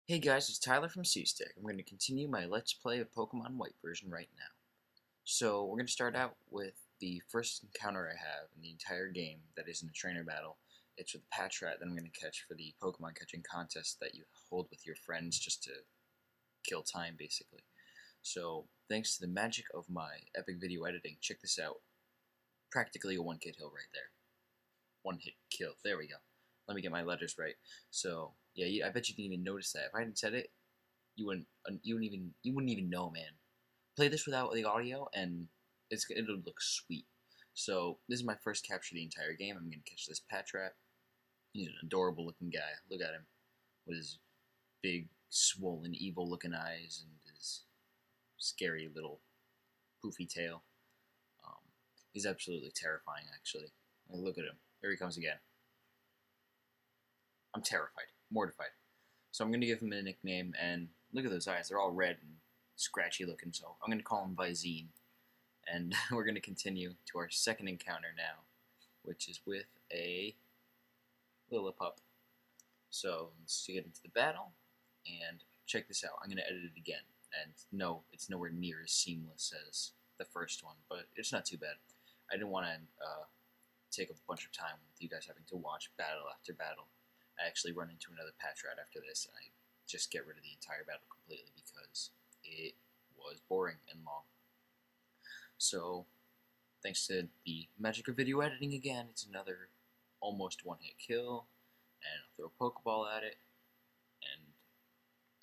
Hey guys, it's Tyler from Seastick. I'm going to continue my Let's Play of Pokemon White version right now. So we're going to start out with the first encounter I have in the entire game that isn't a trainer battle. It's with the Patrat that I'm going to catch for the Pokemon catching contest that you hold with your friends just to kill time, basically. So thanks to the magic of my epic video editing, check this out. Practically a one-hit kill right there. One-hit kill. There we go. Let me get my letters right. So yeah, I bet you didn't even notice that. If I hadn't said it, you wouldn't even know, man. Play this without the audio, and it'll look sweet. So this is my first capture of the entire game. I'm gonna catch this Patrat. He's an adorable looking guy. Look at him with his big, swollen, evil looking eyes and his scary little poofy tail. Um, he's absolutely terrifying, actually. Like, look at him. Here he comes again. I'm terrified, mortified. So I'm gonna give him a nickname, and look at those eyes. They're all red and scratchy looking, so I'm gonna call him Visine. And we're gonna continue to our second encounter now, which is with a Lillipup. So let's get into the battle, and check this out. I'm gonna edit it again, and no, it's nowhere near as seamless as the first one, but it's not too bad. I didn't want to take a bunch of time with you guys having to watch battle after battle. I actually run into another Patrat after this, and I just get rid of the entire battle completely because it was boring and long. So, thanks to the magic of video editing again, it's another almost one-hit kill, and I'll throw a Pokeball at it, and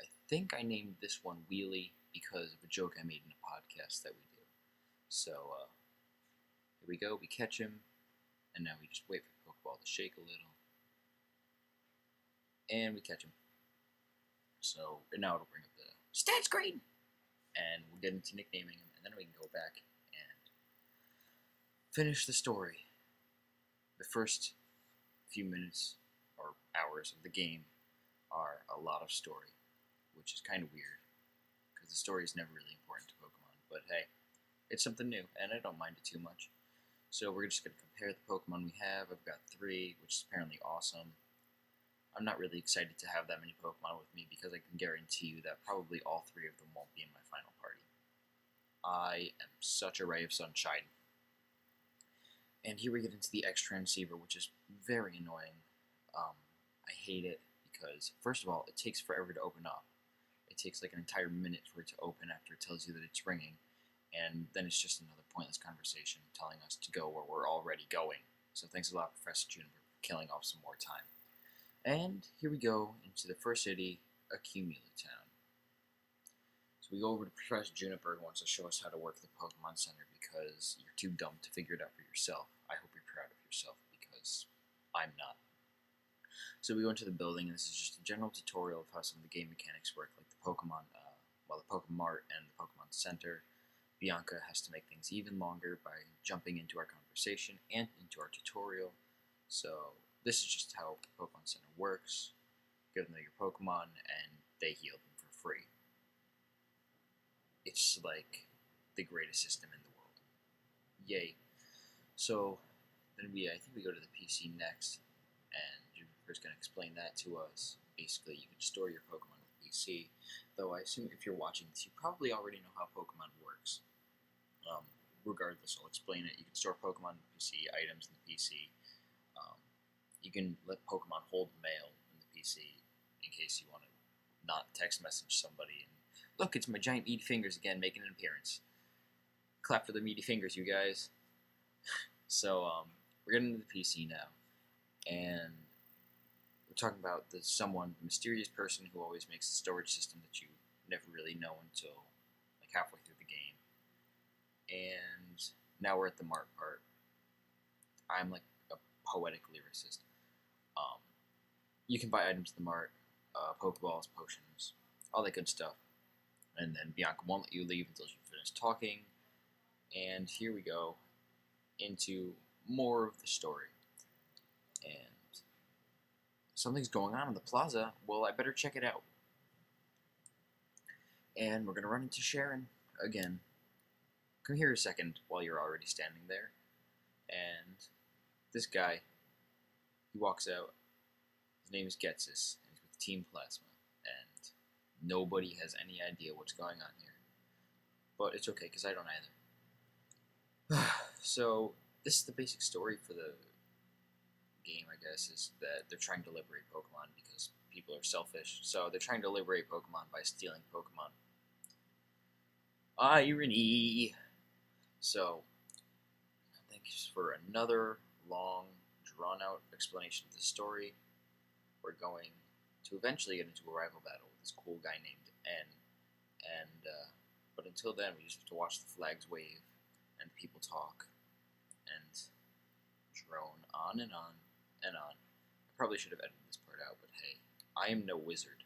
I think I named this one Wheelie because of a joke I made in a podcast that we do. So, here we go, we catch him, and now we just wait for the Pokeball to shake a little, and we catch him. So now it'll bring up the stat screen, and we'll get into nicknaming him, and then we can go back and finish the story. The first few minutes or hours of the game are a lot of story, which is kind of weird, because the story is never really important to Pokemon, but hey, it's something new, and I don't mind it too much. So we're just going to compare the Pokemon we have. I've got 3, which is apparently awesome. I'm not really excited to have that many Pokemon with me because I can guarantee you that probably all 3 of them won't be in my final party. I am such a ray of sunshine. And here we get into the X-Transceiver, which is very annoying. I hate it because, first of all, it takes forever to open up. It takes like an entire minute for it to open after it tells you that it's ringing, and then it's just another pointless conversation telling us to go where we're already going. So thanks a lot, Professor Juniper, for killing off some more time. And here we go into the first city, Accumula Town. So we go over to Professor Juniper, who wants to show us how to work the Pokemon Center because you're too dumb to figure it out for yourself. I hope you're proud of yourself because I'm not. So we go into the building, and this is just a general tutorial of how some of the game mechanics work, like the Pokemon, the Pokemart and the Pokemon Center. Bianca has to make things even longer by jumping into our conversation and into our tutorial. So this is just how Pokemon Center works. Give them your Pokemon, and they heal them for free. It's like the greatest system in the world. Yay. So then I think we go to the PC next, and Juniper's going to explain that to us. Basically, you can store your Pokemon on the PC, though I assume if you're watching this, you probably already know how Pokemon works. Regardless, I'll explain it. You can store Pokemon in the PC, items in the PC. You can let Pokemon hold mail in the PC in case you want to not text message somebody. And look, it's my giant meaty fingers again making an appearance. Clap for the meaty fingers, you guys. So we're getting into the PC now, and we're talking about the mysterious person who always makes a storage system that you never really know until like halfway through the game. And now we're at the Mart part. I'm like a poetic lyricist. You can buy items at the Mart, Pokeballs, potions, all that good stuff. And then Bianca won't let you leave until you finish talking. And here we go into more of the story. And something's going on in the plaza. Well, I better check it out. And we're going to run into Sharon again. Come here a second while you're already standing there. And this guy, he walks out. His name is Getsis, and he's with Team Plasma. And Nobody has any idea what's going on here. But it's okay, because I don't either. So, this is the basic story for the game, I guess, is that they're trying to liberate Pokemon because people are selfish. So, they're trying to liberate Pokemon by stealing Pokemon. Irony! So, thanks for another long, drawn-out explanation of the story. We're going to eventually get into a rival battle with this cool guy named N. But until then, we just have to watch the flags wave and people talk and drone on and on and on. I probably should have edited this part out, but hey, I am no wizard.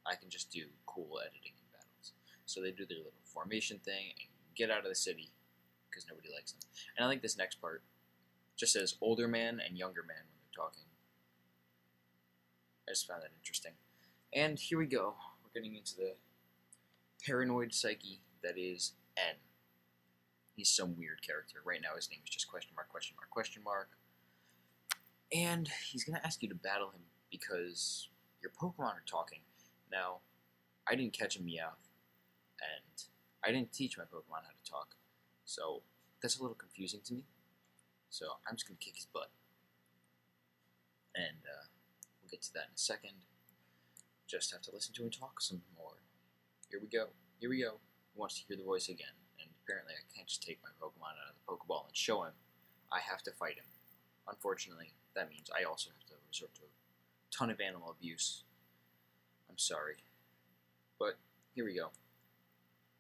I can just do cool editing in battles. So they do their little formation thing and get out of the city because nobody likes them. And I like this next part. It just says older man and younger man when they're talking. I just found that interesting. And here we go. We're getting into the paranoid psyche that is N. He's some weird character. Right now his name is just question mark, question mark, question mark. And he's going to ask you to battle him because your Pokemon are talking. Now, I didn't catch a Meowth, and I didn't teach my Pokemon how to talk. So that's a little confusing to me. So I'm just going to kick his butt. And we'll get to that in a second. Just have to listen to him talk some more. Here we go. Here we go. He wants to hear the voice again. And apparently I can't just take my Pokemon out of the Pokeball and show him. I have to fight him. Unfortunately, that means I also have to resort to a ton of animal abuse. I'm sorry. But here we go.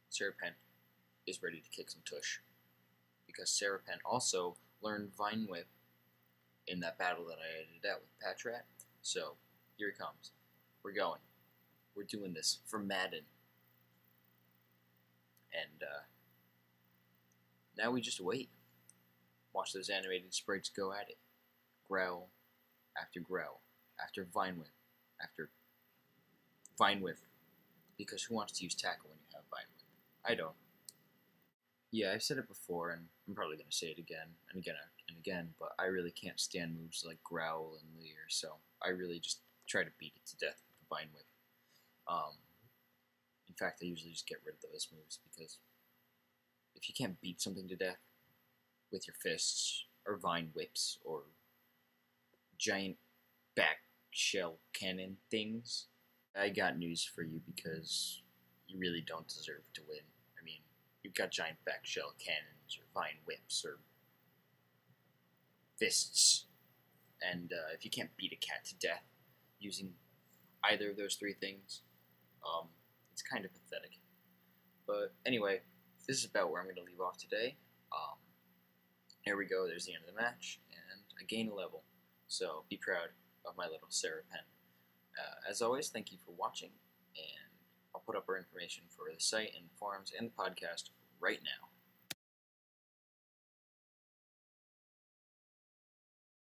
Serapen is ready to kick some tush. Because Serapen also learned Vine Whip in that battle that I edited out with Patrat. So, here it comes. We're going. We're doing this for Madden. And now we just wait. Watch those animated sprites go at it. Growl after growl. After Vine Whip. After Vine Whip. Because who wants to use Tackle when you have Vine Whip? I don't. Yeah, I've said it before, and I'm probably going to say it again and again and again, but I really can't stand moves like Growl and Leer, so I really just try to beat it to death with the Vine Whip. In fact, I usually just get rid of those moves, because if you can't beat something to death with your fists, or Vine Whips, or giant back shell cannon things, I got news for you, because you really don't deserve to win. I mean, you've got giant back shell cannons, or Vine Whips, or fists, and if you can't beat a cat to death using either of those three things, it's kind of pathetic. But anyway, this is about where I'm going to leave off today. Here we go, there's the end of the match, and I gain a level. So be proud of my little Serapen. As always, thank you for watching, and I'll put up our information for the site and the forums and the podcast right now.